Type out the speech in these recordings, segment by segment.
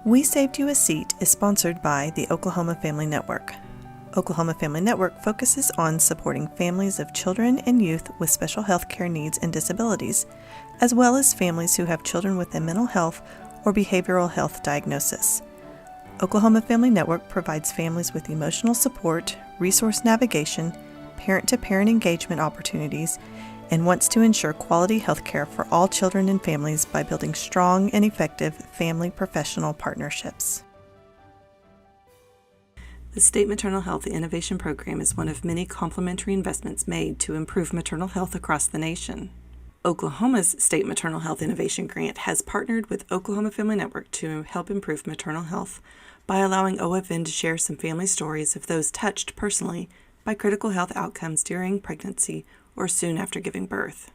We Saved You a Seat is sponsored by the Oklahoma Family Network. Oklahoma Family Network focuses on supporting families of children and youth with special health care needs and disabilities, as well as families who have children with a mental health or behavioral health diagnosis. Oklahoma Family Network provides families with emotional support, resource navigation, parent-to-parent engagement opportunities, and wants to ensure quality health care for all children and families by building strong and effective family-professional partnerships. The State Maternal Health Innovation Program is one of many complementary investments made to improve maternal health across the nation. Oklahoma's State Maternal Health Innovation Grant has partnered with Oklahoma Family Network to help improve maternal health by allowing OFN to share some family stories of those touched personally by critical health outcomes during pregnancy or soon after giving birth.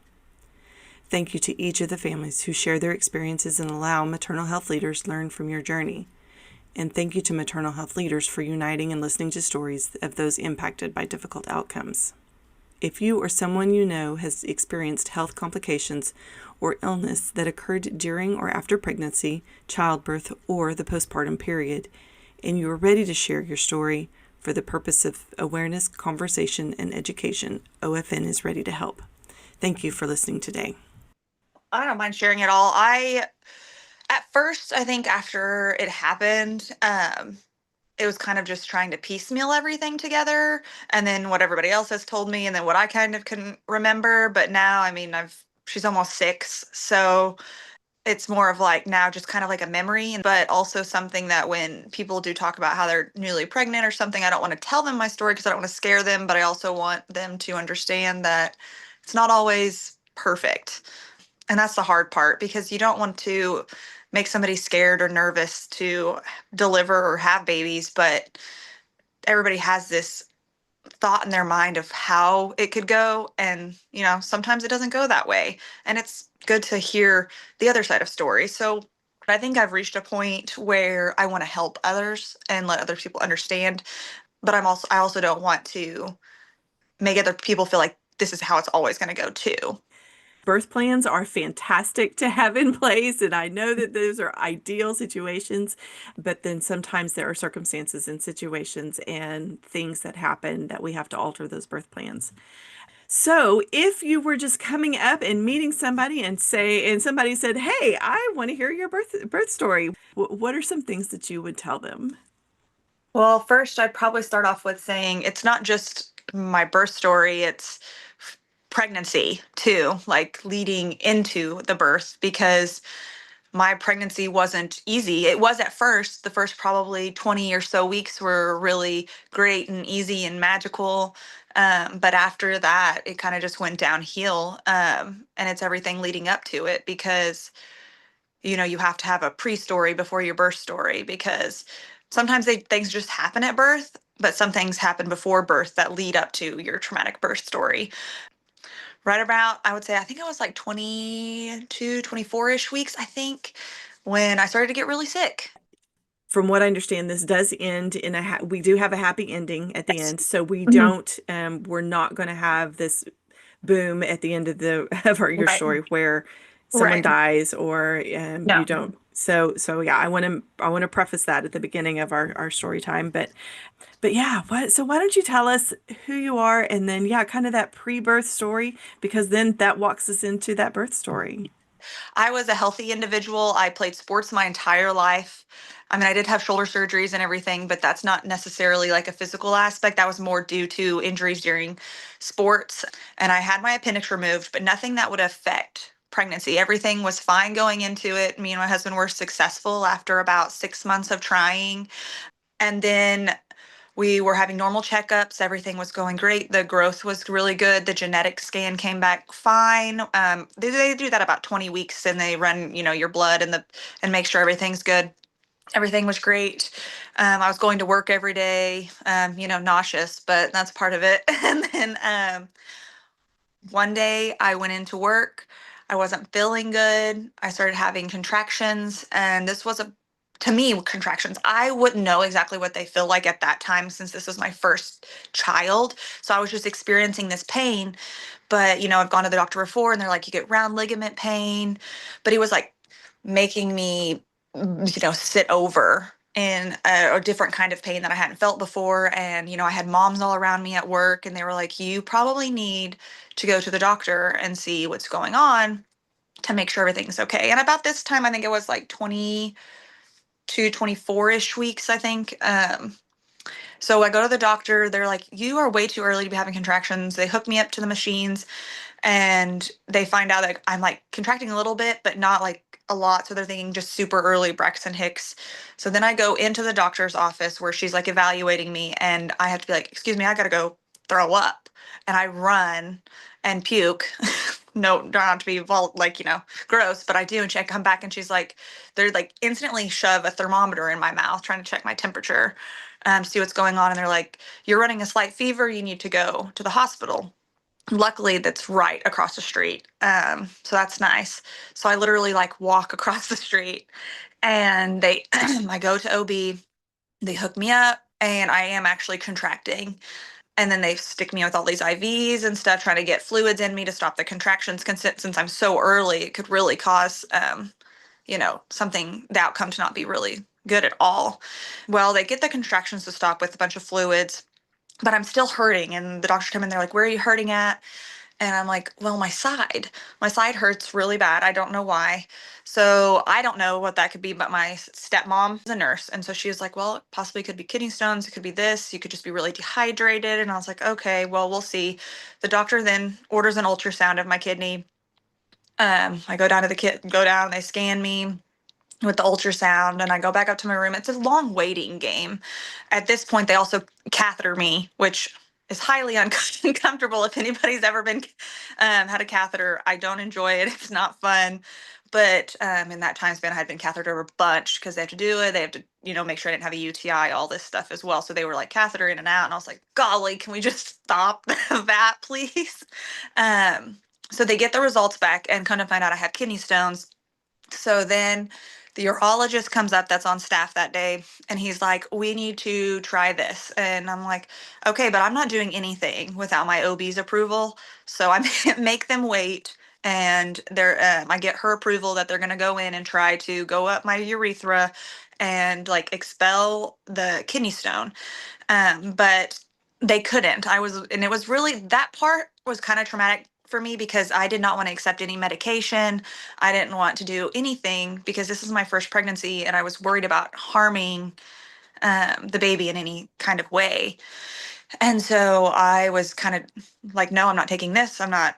Thank you to each of the families who share their experiences and allow maternal health leaders learn from your journey. And thank you to maternal health leaders for uniting and listening to stories of those impacted by difficult outcomes. If you or someone you know has experienced health complications or illness that occurred during or after pregnancy, childbirth, or the postpartum period, and you are ready to share your story for the purpose of awareness, conversation, and education, OFN is ready to help. Thank you for listening today. I don't mind sharing it all. At first, I think after it happened, it was kind of just trying to piecemeal everything together, and then what everybody else has told me, and then what I kind of can remember. But now, I mean, she's almost 6, so it's more of like now just kind of like a memory, but also something that when people do talk about how they're newly pregnant or something, I don't want to tell them my story because I don't want to scare them, but I also want them to understand that it's not always perfect. And that's the hard part, because you don't want to make somebody scared or nervous to deliver or have babies, but everybody has this thought in their mind of how it could go. And, sometimes it doesn't go that way. And it's good to hear the other side of stories. So I think I've reached a point where I want to help others and let other people understand. But I also don't want to make other people feel like this is how it's always going to go too. Birth plans are fantastic to have in place, and I know that those are ideal situations, but then sometimes there are circumstances and situations and things that happen that we have to alter those birth plans. So if you were just coming up and meeting somebody and somebody said, "Hey, I want to hear your birth story," what are some things that you would tell them? Well, first, I'd probably start off with saying it's not just my birth story, it's pregnancy too, like leading into the birth, because my pregnancy wasn't easy. It was at first. The first probably 20 or so weeks were really great and easy and magical. But after that, it kind of just went downhill. And it's everything leading up to it, because you have to have a pre-story before your birth story, because sometimes things just happen at birth, but some things happen before birth that lead up to your traumatic birth story. Right about, I would say, I think I was like 22, 24-ish weeks, I think, when I started to get really sick. From what I understand, this does end in we do have a happy ending at the Yes. end. So we Mhm. don't, we're not going to have this boom at the end of your Right. story where someone Right. dies or you No. don't. So yeah, I want to preface that at the beginning of our story time. But yeah, so why don't you tell us who you are, and then yeah, kind of that pre-birth story, because then that walks us into that birth story. I was a healthy individual. I played sports my entire life. I mean, I did have shoulder surgeries and everything, but that's not necessarily like a physical aspect. That was more due to injuries during sports. And I had my appendix removed, but nothing that would affect pregnancy. Everything was fine going into it. Me and my husband were successful after about 6 months of trying. And then we were having normal checkups. Everything was going great. The growth was really good. The genetic scan came back fine. They do that about 20 weeks, and they run, your blood and make sure everything's good. Everything was great. I was going to work every day, nauseous, but that's part of it. And then one day I went into work. I wasn't feeling good. I started having contractions, and this was to me, contractions. I wouldn't know exactly what they feel like at that time, since this was my first child. So I was just experiencing this pain. But, I've gone to the doctor before, and they're like, you get round ligament pain. But he was like making me sit over in a different kind of pain that I hadn't felt before. And, I had moms all around me at work, and they were like, you probably need to go to the doctor and see what's going on to make sure everything's okay. And about this time, I think it was like 22, 24-ish weeks, I think. So I go to the doctor. They're like, you are way too early to be having contractions. They hook me up to the machines, and they find out that I'm like contracting a little bit, but not like a lot. So they're thinking just super early Braxton Hicks. So then I go into the doctor's office where she's like evaluating me, and I have to be like, excuse me, I gotta go throw up. And I run and puke. No, not to be gross, but I do. And I come back and she's like, they're like instantly shove a thermometer in my mouth trying to check my temperature, see what's going on. And they're like, you're running a slight fever. You need to go to the hospital. Luckily, that's right across the street. So that's nice. So I literally like walk across the street, and I go to OB, they hook me up, and I am actually contracting. And then they stick me with all these IVs and stuff, trying to get fluids in me to stop the contractions. Since I'm so early, it could really cause, the outcome to not be really good at all. Well, they get the contractions to stop with a bunch of fluids, but I'm still hurting. And the doctors come in, they're like, where are you hurting at? And I'm like, well, my side. My side hurts really bad. I don't know why. So I don't know what that could be, but my stepmom is a nurse. And so she was like, well, it possibly could be kidney stones. It could be this. You could just be really dehydrated. And I was like, okay, well, we'll see. The doctor then orders an ultrasound of my kidney. I go down to go down, they scan me with the ultrasound, and I go back up to my room. It's a long waiting game. At this point, they also catheter me, which is highly uncomfortable. If anybody's ever been had a catheter, I don't enjoy it. It's not fun. But in that time span, I had been cathetered a bunch because they have to do it. They have to, make sure I didn't have a UTI, all this stuff as well. So they were like catheter in and out. And I was like, golly, can we just stop that, please? Um, so they get the results back and kind of find out I have kidney stones. So then the urologist comes up that's on staff that day, and he's like, we need to try this. And I'm like, okay, but I'm not doing anything without my OB's approval. So I make them wait. And I get her approval that they're going to go in and try to go up my urethra and like expel the kidney stone. But they couldn't. And it was really, that part was kind of traumatic for me because I did not want to accept any medication. I didn't want to do anything because this is my first pregnancy, and I was worried about harming the baby in any kind of way. And so I was kind of like, no, I'm not taking this. I'm not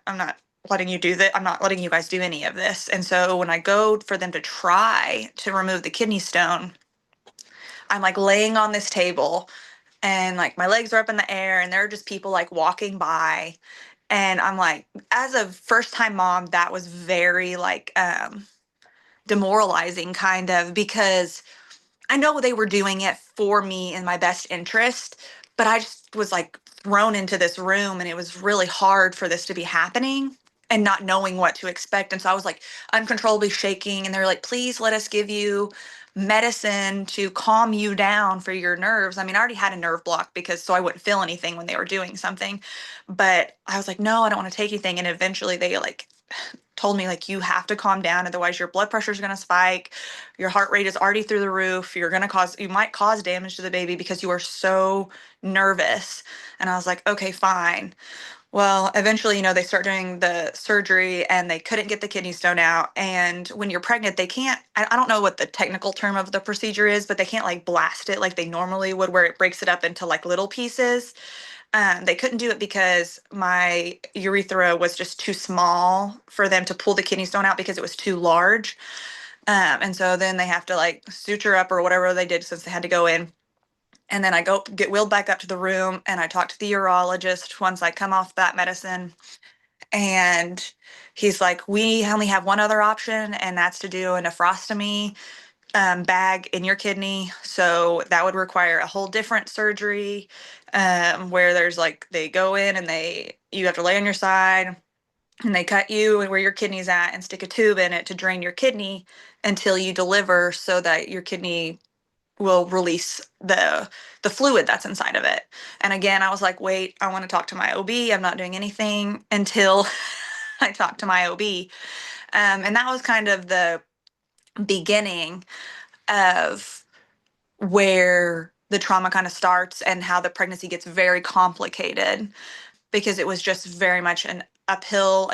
letting you do that. I'm not letting you guys do any of this. And so when I go for them to try to remove the kidney stone, I'm like laying on this table, and like my legs are up in the air, and there are just people like walking by. And I'm like, as a first time mom, that was very like demoralizing kind of, because I know they were doing it for me in my best interest, but I just was like thrown into this room, and it was really hard for this to be happening and not knowing what to expect. And so I was like uncontrollably shaking, and they're like, please let us give you medicine to calm you down for your nerves. I mean, I already had a nerve block so I wouldn't feel anything when they were doing something. But I was like, no, I don't want to take anything. And eventually they like told me like, you have to calm down, otherwise your blood pressure is going to spike, your heart rate is already through the roof, you might cause damage to the baby because you are so nervous. And I was like, okay, fine. Well, eventually, they start doing the surgery, and they couldn't get the kidney stone out. And when you're pregnant, they can't, I don't know what the technical term of the procedure is, but they can't like blast it like they normally would, where it breaks it up into like little pieces. They couldn't do it because my urethra was just too small for them to pull the kidney stone out because it was too large. And so then they have to like suture up or whatever they did since they had to go in. And then I get wheeled back up to the room, and I talk to the urologist once I come off that medicine. And he's like, we only have one other option, and that's to do a nephrostomy bag in your kidney. So that would require a whole different surgery, where there's like, they go in and you have to lay on your side, and they cut you and where your kidney's at and stick a tube in it to drain your kidney until you deliver, so that your kidney will release the fluid that's inside of it. And again, I was like, wait, I want to talk to my OB. I'm not doing anything until I talk to my OB. And that was kind of the beginning of where the trauma kind of starts and how the pregnancy gets very complicated, because it was just very much an uphill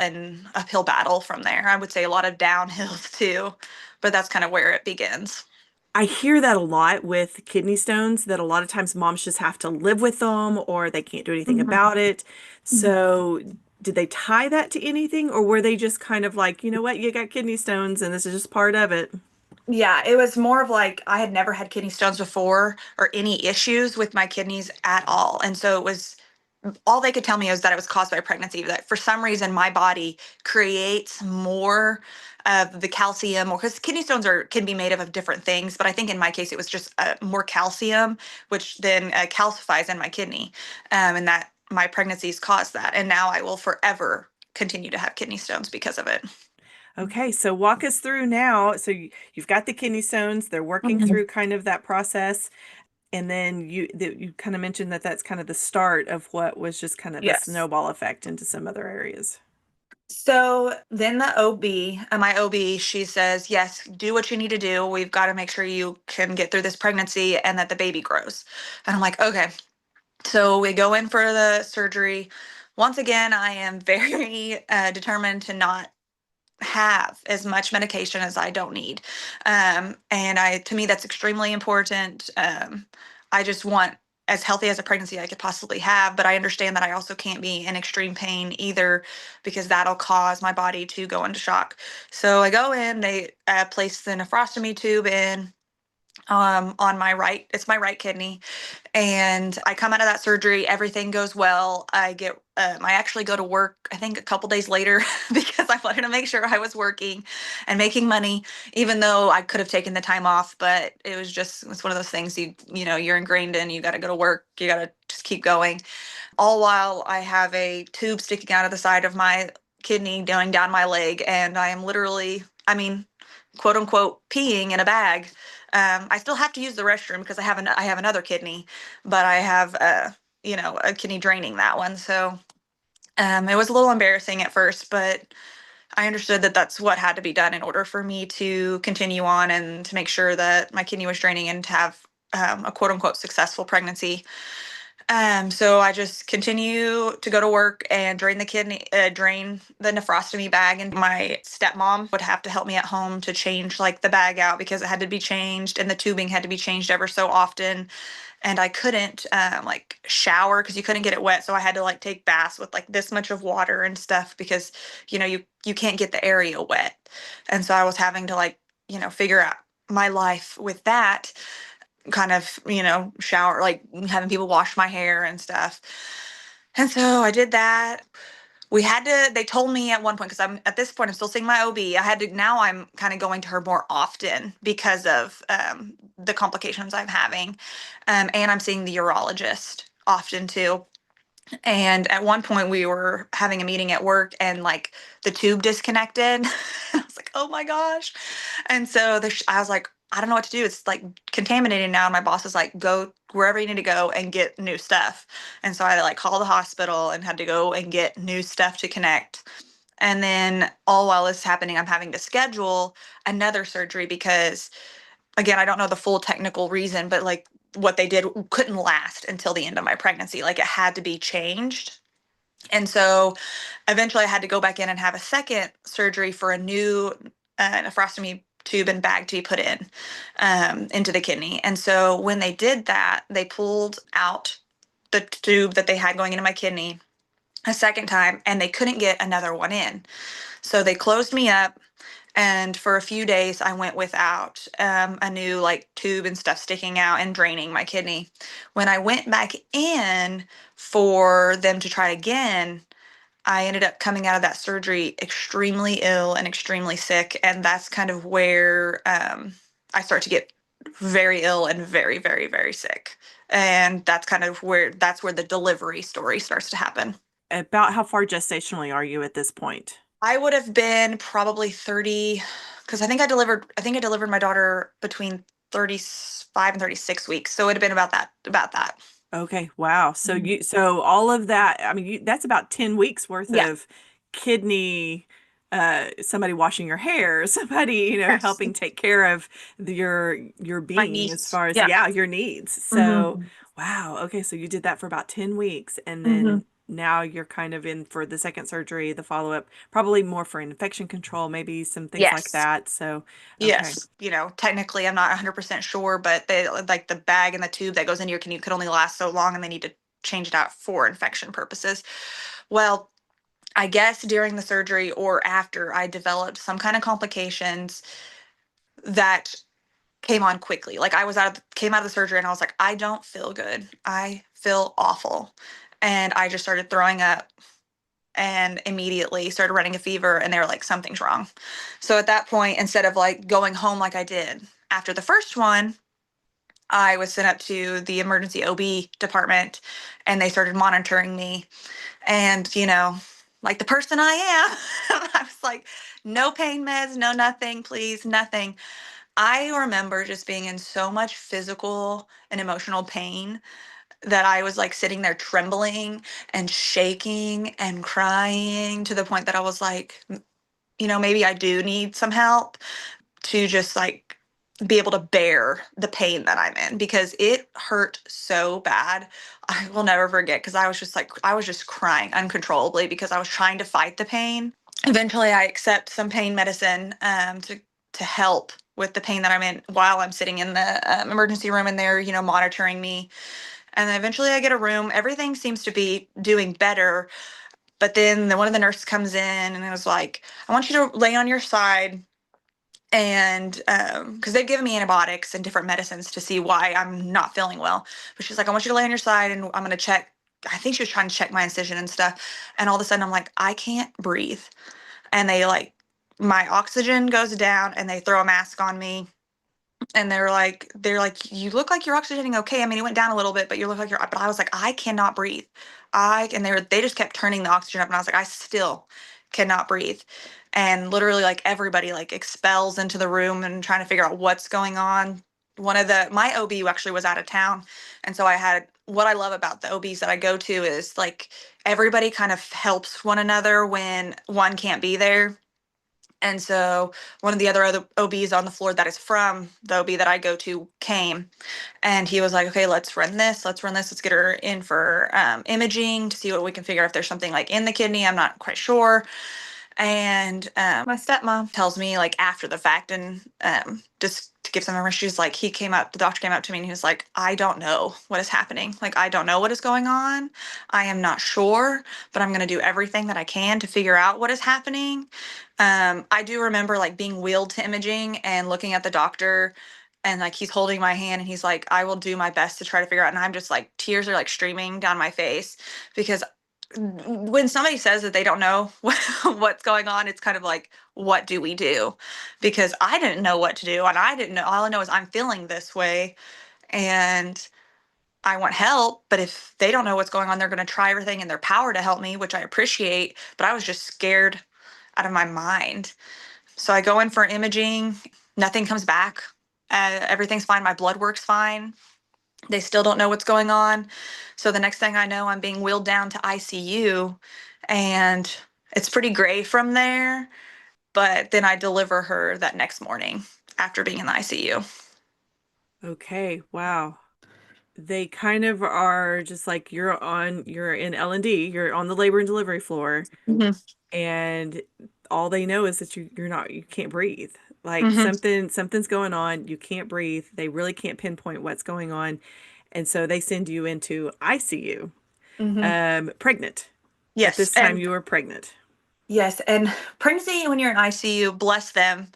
battle from there. I would say a lot of downhills too, but that's kind of where it begins. I hear that a lot with kidney stones, that a lot of times moms just have to live with them or they can't do anything Mhm. about it. Mhm. So, did they tie that to anything, or were they just kind of like, you know what, you got kidney stones and this is just part of it? Yeah, it was more of like I had never had kidney stones before or any issues with my kidneys at all. And so it was all they could tell me was that it was caused by pregnancy, that for some reason my body creates more of the calcium, or because kidney stones are can be made of different things, but I think in my case it was just more calcium, which then calcifies in my kidney, and that my pregnancies caused that, and now I will forever continue to have kidney stones because of it. Okay, so walk us through now. So you've got the kidney stones, they're working Mhm. through kind of that process. And then you kind of mentioned that that's kind of the start of what was just kind of a Yes. snowball effect into some other areas. So then the OB, my OB, she says, yes, do what you need to do. We've got to make sure you can get through this pregnancy and that the baby grows. And I'm like, okay. So we go in for the surgery. Once again, I am very determined to not have as much medication as I don't need. And to me, that's extremely important. I just want as healthy as a pregnancy I could possibly have, but I understand that I also can't be in extreme pain either, because that'll cause my body to go into shock. So I go in, they place the nephrostomy tube in on my right, it's my right kidney, and I come out of that surgery, everything goes well. I actually go to work, I think a couple days later, because I wanted to make sure I was working and making money, even though I could have taken the time off. But it's one of those things you're ingrained in. You got to go to work, you got to just keep going. All while I have a tube sticking out of the side of my kidney going down my leg, and I am literally, I mean, quote unquote, peeing in a bag. I still have to use the restroom because I have another kidney, but I have a kidney draining that one. So it was a little embarrassing at first, but I understood that that's what had to be done in order for me to continue on and to make sure that my kidney was draining and to have a quote unquote successful pregnancy. So I just continue to go to work and drain the nephrostomy bag, and my stepmom would have to help me at home to change like the bag out because it had to be changed and the tubing had to be changed ever so often. And I couldn't like shower because you couldn't get it wet, so I had to like take baths with like this much of water and stuff because you can't get the area wet. And so I was having to like figure out my life with that, kind of, shower, like having people wash my hair and stuff. And so I did that. They told me at one point, because at this point, I'm still seeing my OB. Now I'm kind of going to her more often because of the complications I'm having. And I'm seeing the urologist often too. And at one point, we were having a meeting at work and like the tube disconnected. I was like, oh my gosh. And so I was like, I don't know what to do. It's like contaminated now. And my boss is like, go wherever you need to go and get new stuff. And so I had to like call the hospital and had to go and get new stuff to connect. And then all while this is happening, I'm having to schedule another surgery because, again, I don't know the full technical reason, but like what they did couldn't last until the end of my pregnancy. Like it had to be changed. And so eventually I had to go back in and have a second surgery for a new nephrostomy tube and bag to be put in into the kidney. And so when they did that, they pulled out the tube that they had going into my kidney a second time, and they couldn't get another one in. So they closed me up, and for a few days I went without a new like tube and stuff sticking out and draining my kidney. When I went back in for them to try again, I ended up coming out of that surgery extremely ill and extremely sick, and that's kind of where I start to get very ill and very, very, very sick. And that's where the delivery story starts to happen. About how far gestationally are you at this point? I would have been probably 30, because I think I delivered my daughter between 35 and 36 weeks. So it would have been about that. Okay, wow. Mhm. So all of that, I mean, that's about 10 weeks worth Yeah. of kidney somebody washing your hair, somebody, Yes. helping take care of your My being as niece. far as, Yeah. yeah, your needs. So, Hmm. wow. Okay, so you did that for about 10 weeks, and Hmm. then now you're kind of in for the second surgery, the follow-up, probably more for infection control, maybe some things like Yes. that. So, okay. Yes. Technically I'm not 100% sure, but they like the bag and the tube that goes in your can you could only last so long and they need to change it out for infection purposes. Well, I guess during the surgery or after I developed some kind of complications that came on quickly. Like I was came out of the surgery and I was like, I don't feel good. I feel awful. And I just started throwing up and immediately started running a fever and they were like, something's wrong. So at that point, instead of like going home like I did after the first one, I was sent up to the emergency OB department and they started monitoring me. And, like the person I am, I was like, no pain meds, no nothing, please, nothing. I remember just being in so much physical and emotional pain that I was like sitting there trembling and shaking and crying to the point that I was like, maybe I do need some help to just like be able to bear the pain that I'm in because it hurt so bad. I will never forget because I was just crying uncontrollably because I was trying to fight the pain. Eventually, I accept some pain medicine to help with the pain that I'm in while I'm sitting in the emergency room and they're monitoring me. And then eventually, I get a room. Everything seems to be doing better. But then one of the nurses comes in and it was like, I want you to lay on your side and because they've given me antibiotics and different medicines to see why I'm not feeling well. But she's like, I want you to lay on your side and I'm going to check. I think she was trying to check my incision and stuff. And all of a sudden, I'm like, I can't breathe. And they like, my oxygen goes down and they throw a mask on me and they're like, you look like you're oxygenating okay. I mean, it went down a little bit, but you look like you're. But I was like, I cannot breathe. And they just kept turning the oxygen up, and I was like, I still cannot breathe. And literally, like everybody like expels into the room and trying to figure out what's going on. My OB actually was out of town, and so I had what I love about the OBs that I go to is like everybody kind of helps one another when one can't be there. And so one of the other OBs on the floor that is from the OB that I go to came and he was like, okay, let's get her in for imaging to see what we can figure out if there's something like in the kidney. I'm not quite sure. And my stepmom tells me like after the fact and just to give some information, she's like, the doctor came up to me and he was like, I don't know what is happening. Like, I don't know what is going on. I am not sure, but I'm going to do everything that I can to figure out what is happening. I do remember like being wheeled to imaging and looking at the doctor and like he's holding my hand and he's like, I will do my best to try to figure out. And I'm just like, tears are like streaming down my face because when somebody says that they don't know what's going on, it's kind of like, what do we do? Because I didn't know what to do, and I didn't know. All I know is I'm feeling this way, and I want help. But if they don't know what's going on, they're going to try everything in their power to help me, which I appreciate. But I was just scared out of my mind. So I go in for imaging. Nothing comes back. Everything's fine. My blood work's fine. They still don't know what's going on. So the next thing I know, I'm being wheeled down to ICU and it's pretty gray from there. But then I deliver her that next morning after being in the ICU. Okay, wow. They kind of are just like you're in L&D, you're on the labor and delivery floor, Hmm. and all they know is that you can't breathe. Like Hmm. something's going on, you can't breathe. They really can't pinpoint what's going on. And so they send you into ICU. Hmm. Pregnant. At Yes. this time And you were pregnant. yes. And pregnancy, when you're in ICU, bless them,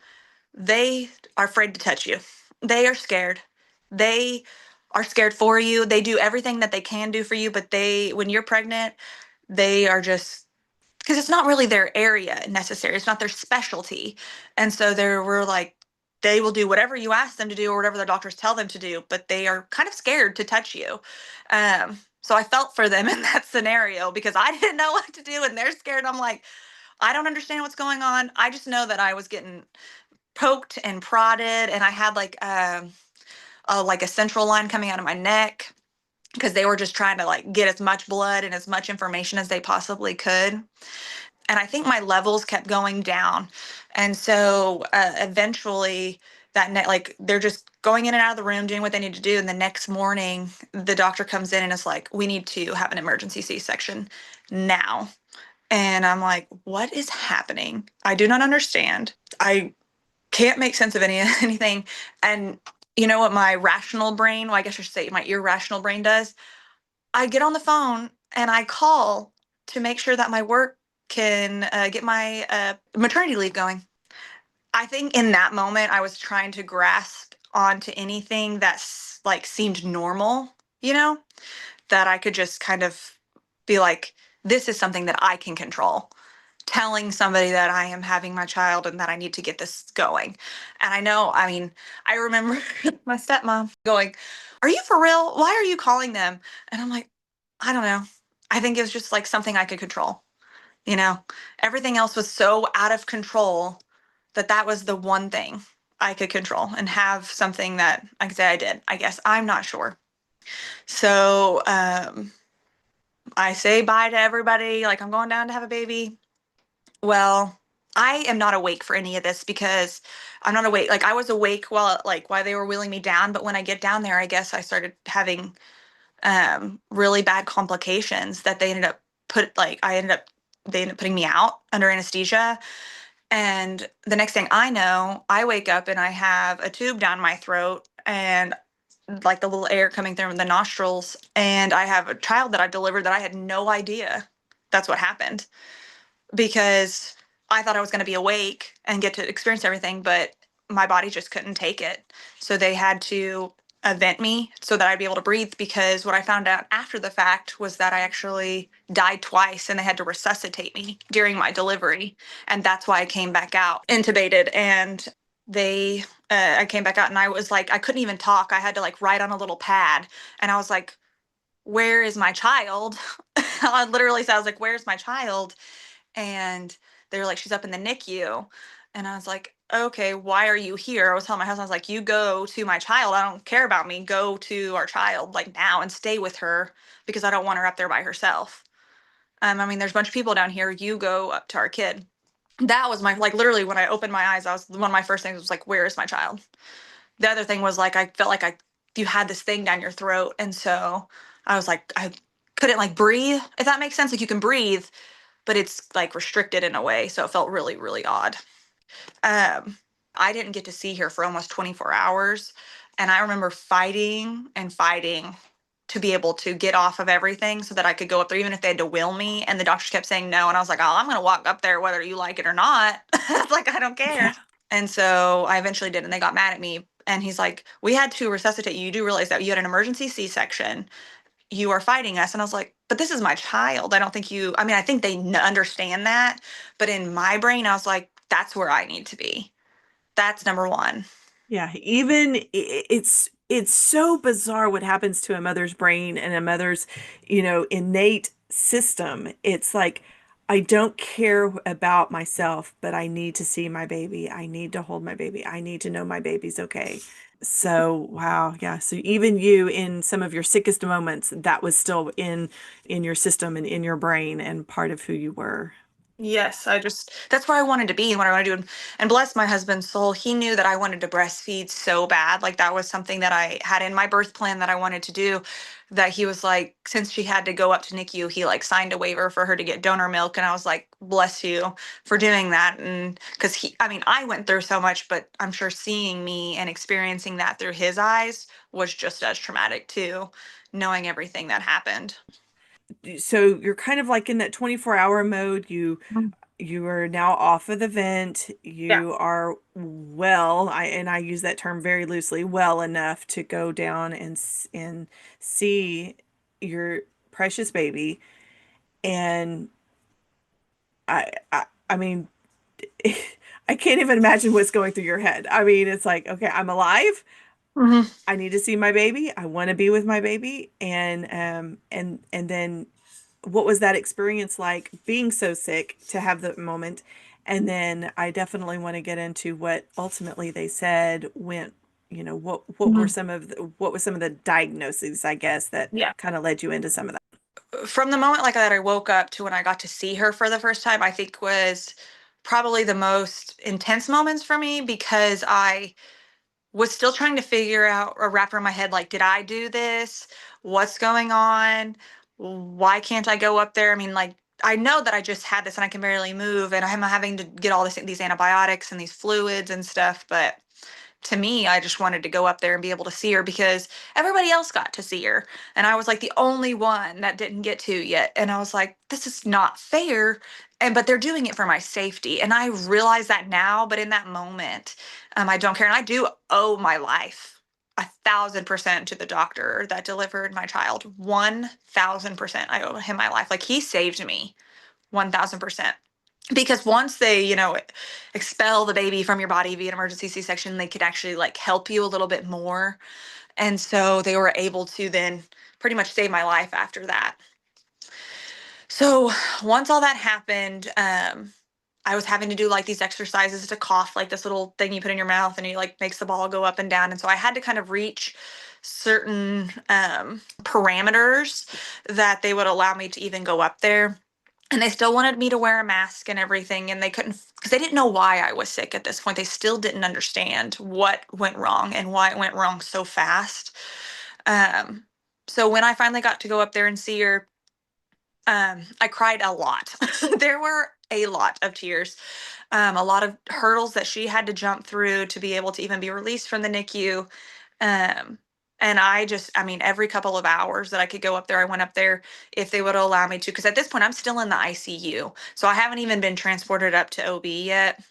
they are afraid to touch you. They are scared. They are scared for you. They do everything that they can do for you, but when you're pregnant, they are just because it's not really their area necessary. It's not their specialty. And so we're like, they will do whatever you ask them to do or whatever the doctors tell them to do, but they are kind of scared to touch you. So I felt for them in that scenario because I didn't know what to do and they're scared. I'm like, I don't understand what's going on. I just know that I was getting poked and prodded and I had like a central line coming out of my neck because they were just trying to like get as much blood and as much information as they possibly could. And I think my levels kept going down. And so eventually like they're just going in and out of the room doing what they need to do. And the next morning, the doctor comes in and is like, we need to have an emergency C-section now. And I'm like, what is happening? I do not understand. I can't make sense of anything. And you know what my rational brain, well, I guess I should say my irrational brain does? I get on the phone and I call to make sure that my work can get my maternity leave going. I think in that moment I was trying to grasp onto anything that's like seemed normal, you know, that I could just kind of be like, this is something that I can control. Telling somebody that I am having my child and that I need to get this going. And I know, I mean, I remember my stepmom going, are you for real? Why are you calling them? And I'm like, I don't know. I think it was just like something I could control. You know, everything else was so out of control that that was the one thing I could control and have something that I could say I did. I guess I'm not sure. So I say bye to everybody. Like, I'm going down to have a baby. Well, I am not awake for any of this because I'm not awake. Like, I was awake while they were wheeling me down, but when I get down there, I guess I started having really bad complications that they ended up they ended up putting me out under anesthesia. And the next thing I know, I wake up and I have a tube down my throat and like the little air coming through the nostrils. And I have a child that I delivered that I had no idea that's what happened because I thought I was going to be awake and get to experience everything, but my body just couldn't take it. So they had to vent me so that I'd be able to breathe because what I found out after the fact was that I actually died twice and they had to resuscitate me during my delivery. And that's why I came back out intubated. And I came back out and I was like, I couldn't even talk. I had to like write on a little pad. And I was like, where is my child? I literally said, I was like, where's my child? And they were like, she's up in the NICU. And I was like, okay, why are you here? I was telling my husband, I was like, you go to my child. I don't care about me. Go to our child like now and stay with her because I don't want her up there by herself. I mean, there's a bunch of people down here. You go up to our kid. That was like literally when I opened my eyes, I was one of my first things was like, where is my child? The other thing was like, I felt like you had this thing down your throat. And so I was like, I couldn't like breathe, if that makes sense. Like you can breathe, but it's like restricted in a way. So it felt really, really odd. Um, I didn't get to see her for almost 24 hours. And I remember fighting and fighting to be able to get off of everything so that I could go up there, even if they had to will me. And the doctors kept saying no. And I was like, oh, I'm going to walk up there whether you like it or not. It's like, I don't care. Yeah. And so I eventually did. And they got mad at me. And he's like, we had to resuscitate you. You do realize that you had an emergency C-section. You are fighting us. And I was like, but this is my child. I don't think I mean, I think they understand that. But in my brain, I was like, that's where I need to be. That's number one. Yeah, even it's so bizarre what happens to a mother's brain and a mother's, innate system. It's like I don't care about myself, but I need to see my baby. I need to hold my baby. I need to know my baby's okay. So, wow, yeah. So even you in some of your sickest moments, that was still in your system and in your brain and part of who you were. Yes, that's where I wanted to be and what I want to do. And bless my husband's soul, he knew that I wanted to breastfeed so bad. Like that was something that I had in my birth plan that I wanted to do. That he was like, since she had to go up to NICU, he like signed a waiver for her to get donor milk. And I was like, bless you for doing that. And because I mean, I went through so much, but I'm sure seeing me and experiencing that through his eyes was just as traumatic too, knowing everything that happened. So you're kind of like in that 24-hour mode. You are now off of the vent. Yeah. You are well, I use that term very loosely, well enough to go down and see your precious baby. And I mean, I can't even imagine what's going through your head. I mean, it's like, okay, I'm alive. Hmm. I need to see my baby. I want to be with my baby. And then what was that experience like being so sick to have the moment? And then I definitely want to get into what ultimately they said went, what were Hmm. some of what was some of the diagnoses, I guess, that Yeah. kind of led you into some of that. from the moment like that I woke up to when I got to see her for the first time, I think was probably the most intense moments for me because I was still trying to figure out or wrap around my head like, did I do this? What's going on? Why can't I go up there? I mean, like, I know that I just had this and I can barely move, and I'm having to get all these antibiotics and these fluids and stuff, but to me, I just wanted to go up there and be able to see her because everybody else got to see her. And I was like the only one that didn't get to yet. And I was like, this is not fair. But they're doing it for my safety. And I realize that now, but in that moment, I don't care. And I do owe my life 1,000% to the doctor that delivered my child. 1,000% I owe him my life. Like, he saved me 1,000%. Because once they, expel the baby from your body via an emergency C-section, they could actually like help you a little bit more. And so they were able to then pretty much save my life after that. So once all that happened, I was having to do like these exercises to cough, like this little thing you put in your mouth and it like makes the ball go up and down. And so I had to kind of reach certain parameters that they would allow me to even go up there. And they still wanted me to wear a mask and everything, and they couldn't because they didn't know why I was sick at this point. They still didn't understand what went wrong and why it went wrong so fast. Um, so when I finally got to go up there and see her, I cried a lot. There were a lot of tears, a lot of hurdles that she had to jump through to be able to even be released from the NICU. Um, and I mean, every couple of hours that I could go up there, I went up there if they would allow me to. Because at this point, I'm still in the ICU, so I haven't even been transported up to OB yet.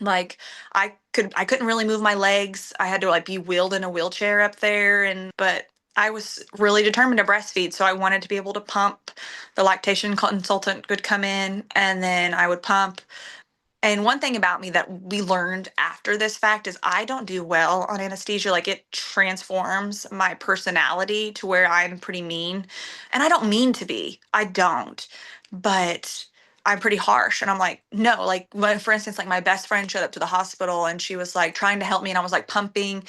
Like, I couldn't really move my legs. I had to like be wheeled in a wheelchair up there, and but I was really determined to breastfeed, so I wanted to be able to pump. The lactation consultant would come in, and then I would pump. And one thing about me that we learned after this fact is I don't do well on anesthesia. Like, it transforms my personality to where I'm pretty mean. And I don't mean to be. I don't. But I'm pretty harsh. And I'm like, no, like when, for instance, like my best friend showed up to the hospital and she was like trying to help me and I was like pumping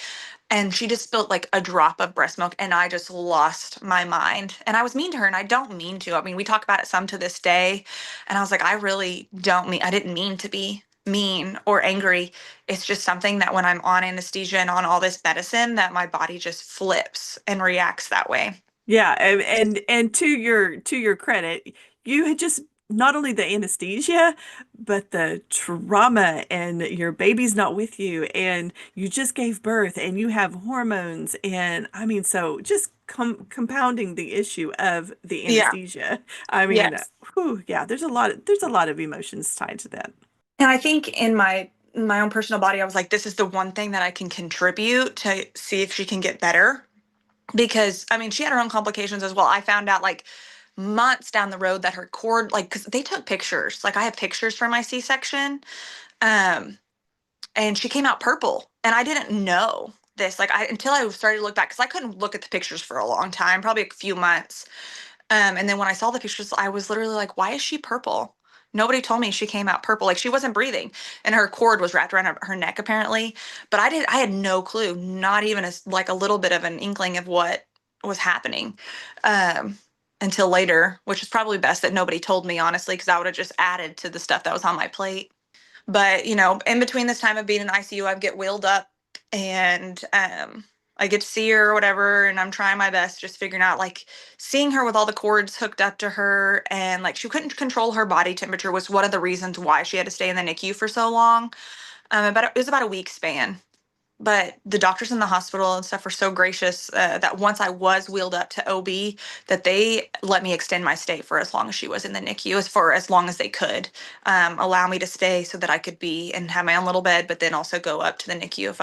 and she just spilled like a drop of breast milk and I just lost my mind. And I was mean to her and I don't mean to. I mean, we talk about it some to this day. And I was like, I really don't mean, I didn't mean to be mean or angry. It's just something that when I'm on anesthesia and on all this medicine, that my body just flips and reacts that way. Yeah, and to your credit, you had just not only the anesthesia, but the trauma, and your baby's not with you, and you just gave birth, and you have hormones, and I mean, so just compounding the issue of the Yeah. anesthesia. I mean, Yes. whew, yeah, there's a lot of emotions tied to that. And I think in my own personal body, I was like, this is the one thing that I can contribute to see if she can get better. Because I mean, she had her own complications as well. I found out like months down the road that her cord, like, because they took pictures. Like, I have pictures from my C-section, um, and she came out purple, and I didn't know this. Like, I until I started to look back, because I couldn't look at the pictures for a long time, probably a few months. And then when I saw the pictures, I was literally like, why is she purple? Nobody told me she came out purple. Like, she wasn't breathing and her cord was wrapped around her neck apparently. But I had no clue, not even like a little bit of an inkling of what was happening. Um, until later, which is probably best that nobody told me, honestly, because I would have just added to the stuff that was on my plate. But, in between this time of being in ICU, I get wheeled up and I get to see her or whatever. And I'm trying my best, just figuring out like seeing her with all the cords hooked up to her. And like she couldn't control her body temperature was one of the reasons why she had to stay in the NICU for so long. It was about a week span. But the doctors in the hospital and stuff were so gracious that once I was wheeled up to OB, that they let me extend my stay for as long as she was in the NICU, as for as long as they could, allow me to stay so that I could be and have my own little bed, but then also go up to the NICU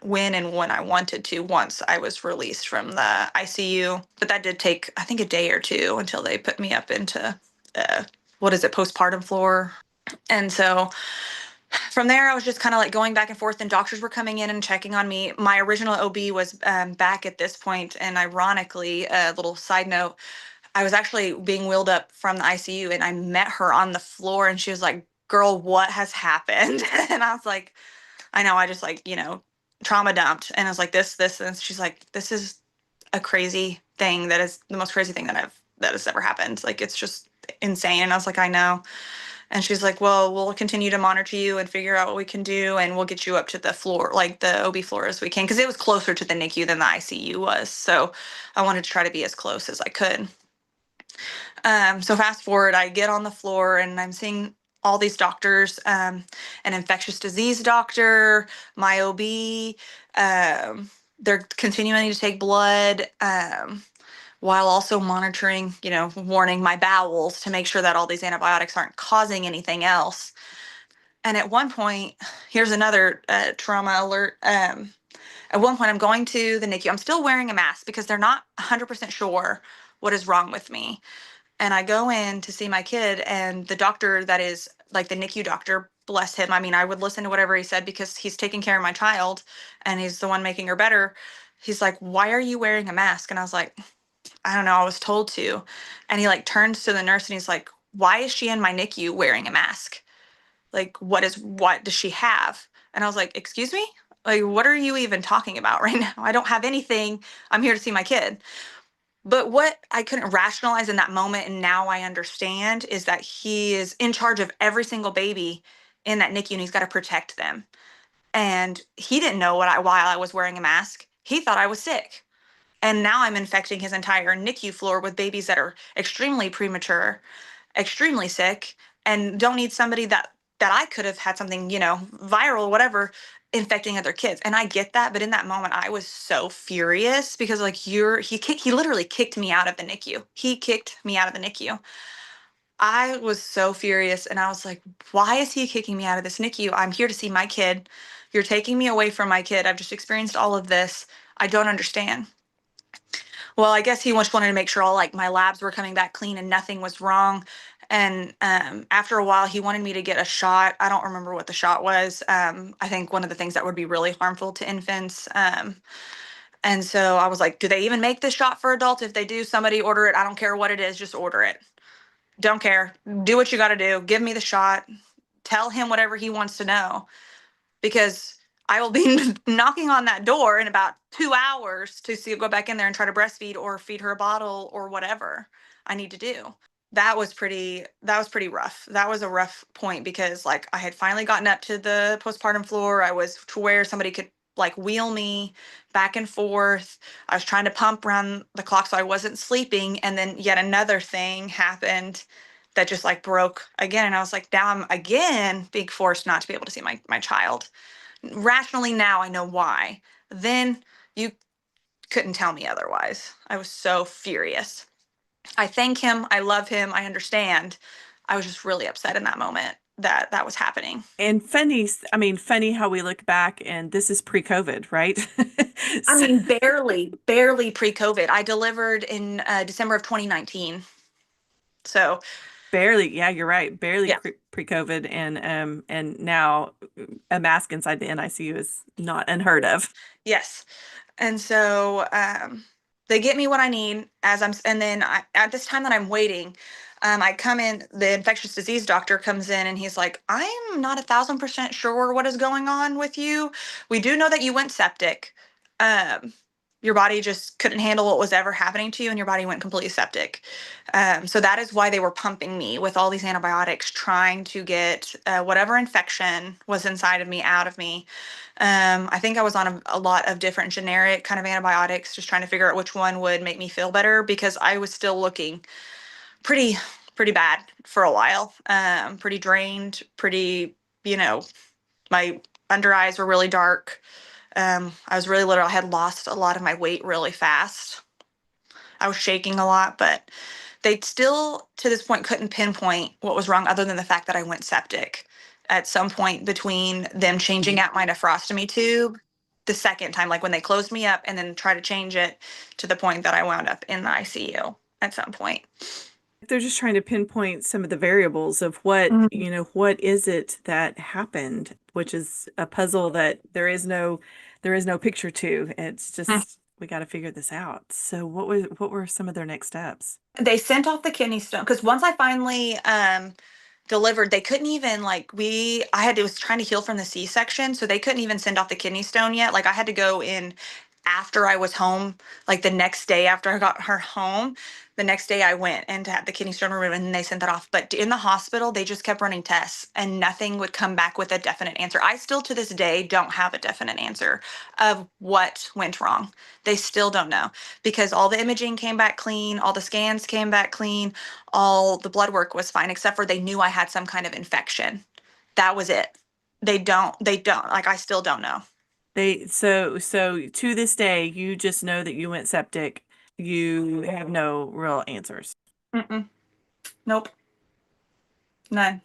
when and when I wanted to once I was released from the ICU. But that did take, I think, a day or two until they put me up into what is it, postpartum floor. And so from there, I was just kind of like going back and forth, and doctors were coming in and checking on me. My original OB was back at this point, and ironically, a little side note, I was actually being wheeled up from the ICU, and I met her on the floor, and she was like, "Girl, what has happened?" And I was like, "I know, I just like trauma dumped," and I was like, "This," and she's like, "This is a crazy thing. That is the most crazy thing that I've that has ever happened. Like, it's just insane. And I was like, I know. And she's like, well, we'll continue to monitor you and figure out what we can do, and we'll get you up to the floor, like the OB floor as we can, because it was closer to the NICU than the ICU was. So I wanted to try to be as close as I could. So fast forward, I get on the floor and I'm seeing all these doctors, an infectious disease doctor, my OB. They're continuing to take blood, while also monitoring, warning my bowels to make sure that all these antibiotics aren't causing anything else. And at one point, here's another trauma alert. At one point, I'm going to the NICU. I'm still wearing a mask because they're not 100% sure what is wrong with me. And I go in to see my kid, and the doctor that is like the NICU doctor, bless him. I mean, I would listen to whatever he said because he's taking care of my child and he's the one making her better. He's like, "Why are you wearing a mask?" And I was like, "I don't know. I was told to." And he like turns to the nurse and he's like, "Why is she in my NICU wearing a mask? Like, what does she have?" And I was like, "Excuse me? Like, what are you even talking about right now? I don't have anything. I'm here to see my kid." But what I couldn't rationalize in that moment, and now I understand, is that he is in charge of every single baby in that NICU and he's got to protect them. And he didn't know why I was wearing a mask. He thought I was sick. And now I'm infecting his entire NICU floor with babies that are extremely premature, extremely sick, and don't need somebody that I could have had something, viral, whatever, infecting other kids. And I get that, but in that moment I was so furious because like he literally kicked me out of the NICU. He kicked me out of the NICU. I was so furious and I was like, why is he kicking me out of this NICU? I'm here to see my kid. You're taking me away from my kid. I've just experienced all of this. I don't understand. Well, I guess he just wanted to make sure all like my labs were coming back clean and nothing was wrong. And after a while, he wanted me to get a shot. I don't remember what the shot was. I think one of the things that would be really harmful to infants. And so I was like, do they even make this shot for adults? If they do, somebody order it. I don't care what it is, just order it. Don't care. Do what you got to do. Give me the shot. Tell him whatever he wants to know, because I will be knocking on that door in about 2 hours to go back in there and try to breastfeed or feed her a bottle or whatever I need to do. That was pretty rough. That was a rough point because like I had finally gotten up to the postpartum floor. I was to where somebody could like wheel me back and forth. I was trying to pump around the clock so I wasn't sleeping. And then yet another thing happened that just like broke again. And I was like, now I'm again being forced not to be able to see my child. Rationally now I know why. Then you couldn't tell me otherwise. I was so furious. I thank him. I love him. I understand. I was just really upset in that moment that that was happening. And funny, I mean, funny how we look back and this is pre-COVID, right? I So, mean, barely pre-COVID. I delivered in December of 2019. So, barely, yeah, you're right. Barely yeah. pre-COVID, and now a mask inside the NICU is not unheard of. Yes. And so they get me what I need and then at this time that I'm waiting, I come in, the infectious disease doctor comes in and he's like, I'm not 1,000% sure what is going on with you. We do know that you went septic. Um, your body just couldn't handle what was ever happening to you and your body went completely septic. So that is why they were pumping me with all these antibiotics, trying to get whatever infection was inside of me out of me. I think I was on a lot of different generic kind of antibiotics, just trying to figure out which one would make me feel better because I was still looking pretty, pretty bad for a while. Pretty drained, pretty, you know, my under eyes were really dark. I was really little. I had lost a lot of my weight really fast. I was shaking a lot, but they still, to this point, couldn't pinpoint what was wrong other than the fact that I went septic at some point between them changing out my nephrostomy tube the second time, like when they closed me up and then try to change it to the point that I wound up in the ICU at some point. They're just trying to pinpoint some of the variables of what, Mhm. what is it that happened, which is a puzzle that there is no picture to. It's just we got to figure this out. So what were some of their next steps? They sent off the kidney stone because once I finally delivered, they couldn't even I had was trying to heal from the C-section, so they couldn't even send off the kidney stone yet. Like I had to go in after I was home, like the next day after I got her home, the next day I went and had the kidney stone removed and they sent that off. But in the hospital, they just kept running tests and nothing would come back with a definite answer. I still to this day don't have a definite answer of what went wrong. They still don't know because all the imaging came back clean, all the scans came back clean, all the blood work was fine, except for they knew I had some kind of infection. That was it. They don't, like, I still don't know. So to this day, you just know that you went septic. You have no real answers. Mm-mm. Nope. None.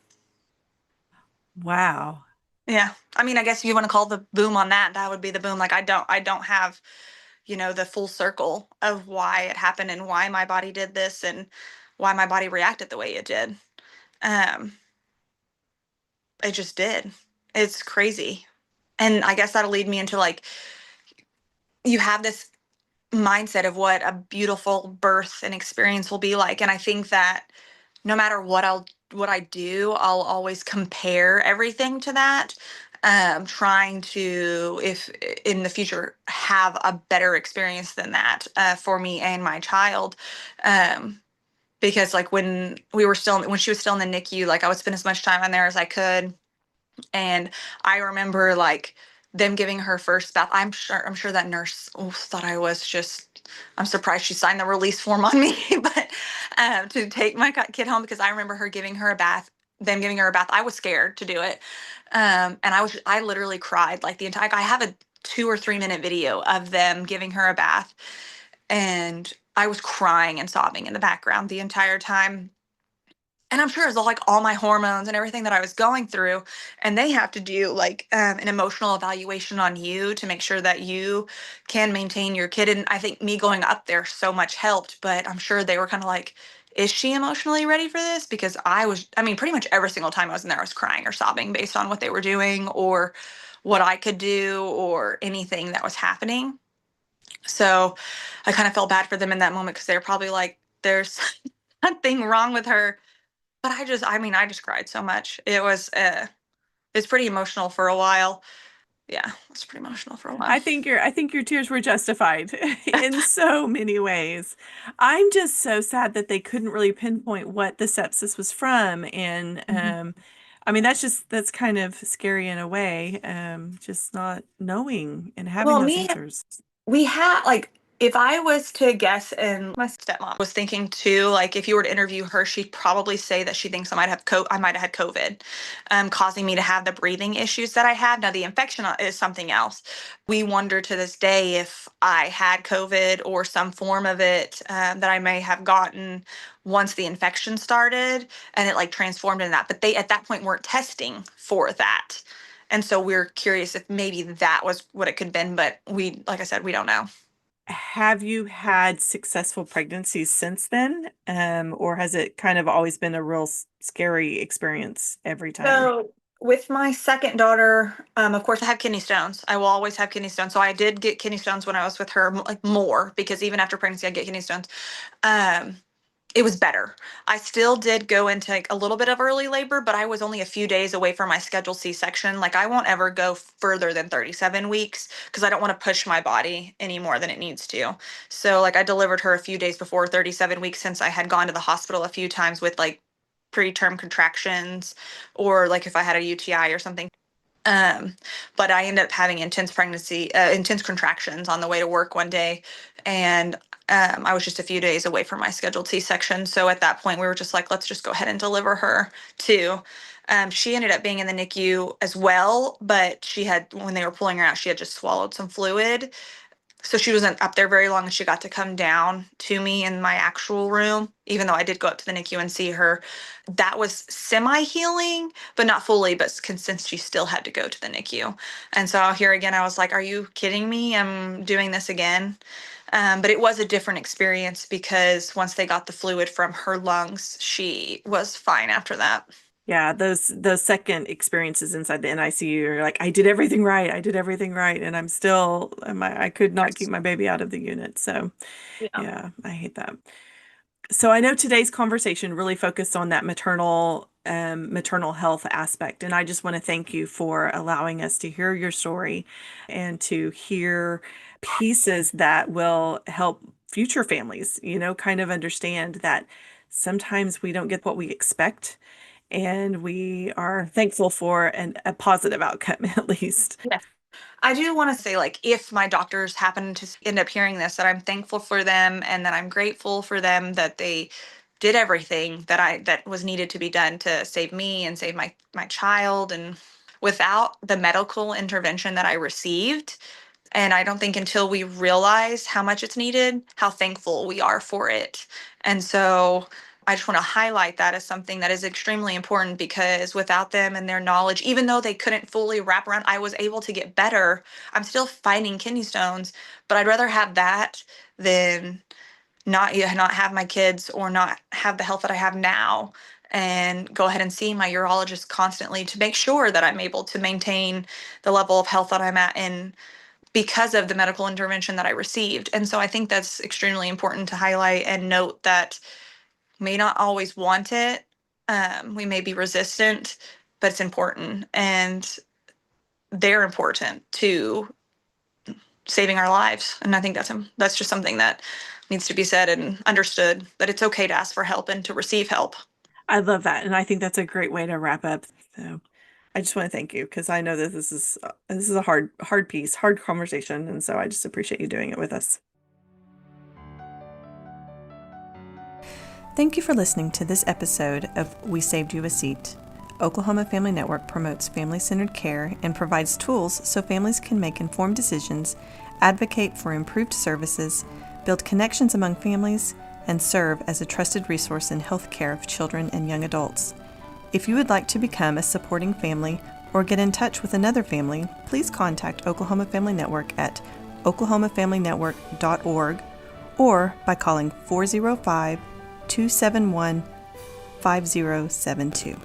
Wow. Yeah. I mean, I guess if you want to call the boom on that, that would be the boom. Like I don't have, the full circle of why it happened and why my body did this and why my body reacted the way it did. Um, it just did. It's crazy. And I guess that'll lead me into like you have this mindset of what a beautiful birth and experience will be like. And I think that no matter what I do, I'll always compare everything to that. Trying to, if in the future, have a better experience than that for me and my child. Um, because like when she was still in the NICU, like I would spend as much time in there as I could. And I remember like them giving her first bath. I'm sure that nurse thought I was just. I'm surprised she signed the release form on me, but to take my kid home because I remember her giving her a bath. Them giving her a bath. I was scared to do it, and I literally cried like the entire. I have a 2 or 3 minute video of them giving her a bath, and I was crying and sobbing in the background the entire time and I'm sure it was all, like all my hormones and everything that I was going through. And they have to do like an emotional evaluation on you to make sure that you can maintain your kid. And I think me going up there so much helped, but I'm sure they were kind of like, is she emotionally ready for this? Because I mean, pretty much every single time I was in there, I was crying or sobbing based on what they were doing or what I could do or anything that was happening. So I kind of felt bad for them in that moment because they were probably like, there's something wrong with her but I just cried so much. It's pretty emotional for a while. Yeah, it's pretty emotional for a while. I think your tears were justified in so many ways. I'm just so sad that they couldn't really pinpoint what the sepsis was from. And Mhm. I mean that's kind of scary in a way, just not knowing and having Well, those me answers. We had like if I was to guess, and my stepmom was thinking too, like if you were to interview her, she'd probably say that she thinks I might have had COVID, causing me to have the breathing issues that I had. Now the infection is something else. We wonder to this day if I had COVID or some form of it that I may have gotten once the infection started, and it like transformed into that. But they at that point weren't testing for that. And so we're curious if maybe that was what it could have been, but like I said, we don't know. Have you had successful pregnancies since then? Or has it kind of always been a real scary experience every time? So with my second daughter, of course, I have kidney stones. I will always have kidney stones. So I did get kidney stones when I was with her, like more, because even after pregnancy, I get kidney stones. Um, it was better. I still did go into like a little bit of early labor, but I was only a few days away from my scheduled C-section. Like I won't ever go further than 37 weeks because I don't want to push my body any more than it needs to. So like I delivered her a few days before 37 weeks since I had gone to the hospital a few times with like preterm contractions or like if I had a UTI or something. Um, but I ended up having intense contractions on the way to work one day, and I was just a few days away from my scheduled C-section. So at that point, we were just like, let's just go ahead and deliver her too. She ended up being in the NICU as well, but when they were pulling her out, she had just swallowed some fluid, so she wasn't up there very long and she got to come down to me in my actual room even though I did go up to the NICU and see her. That was semi healing but not fully, but since she still had to go to the NICU. And so here again I was like, are you kidding me, I'm doing this again? But it was a different experience because once they got the fluid from her lungs she was fine after that. Yeah, those second experiences inside the NICU, you're like, I did everything right. I did everything right, and I could not keep my baby out of the unit. So, Yeah. yeah, I hate that. So I know today's conversation really focused on that maternal maternal health aspect. And I just want to thank you for allowing us to hear your story and to hear pieces that will help future families, kind of understand that sometimes we don't get what we expect. And we are thankful for a positive outcome, at least. Yes. I do want to say, like, if my doctors happen to end up hearing this, that I'm thankful for them and that I'm grateful for them that they did everything that was needed to be done to save me and save my child. And without the medical intervention that I received, and I don't think until we realize how much it's needed, how thankful we are for it. And so I just want to highlight that as something that is extremely important, because without them and their knowledge, even though they couldn't fully wrap around, I was able to get better. I'm still fighting kidney stones, but I'd rather have that than not have my kids or not have the health that I have now, and go ahead and see my urologist constantly to make sure that I'm able to maintain the level of health that I'm at, and because of the medical intervention that I received. And so I think that's extremely important to highlight and note that may not always want it. We may be resistant, but it's important. And they're important to saving our lives. And I think that's just something that needs to be said and understood, that it's okay to ask for help and to receive help. I love that. And I think that's a great way to wrap up. So I just want to thank you, because I know that this is a hard piece, hard conversation. And so I just appreciate you doing it with us. Thank you for listening to this episode of We Saved You a Seat. Oklahoma Family Network promotes family-centered care and provides tools so families can make informed decisions, advocate for improved services, build connections among families, and serve as a trusted resource in health care of children and young adults. If you would like to become a supporting family or get in touch with another family, please contact Oklahoma Family Network at oklahomafamilynetwork.org or by calling 405-271-5072.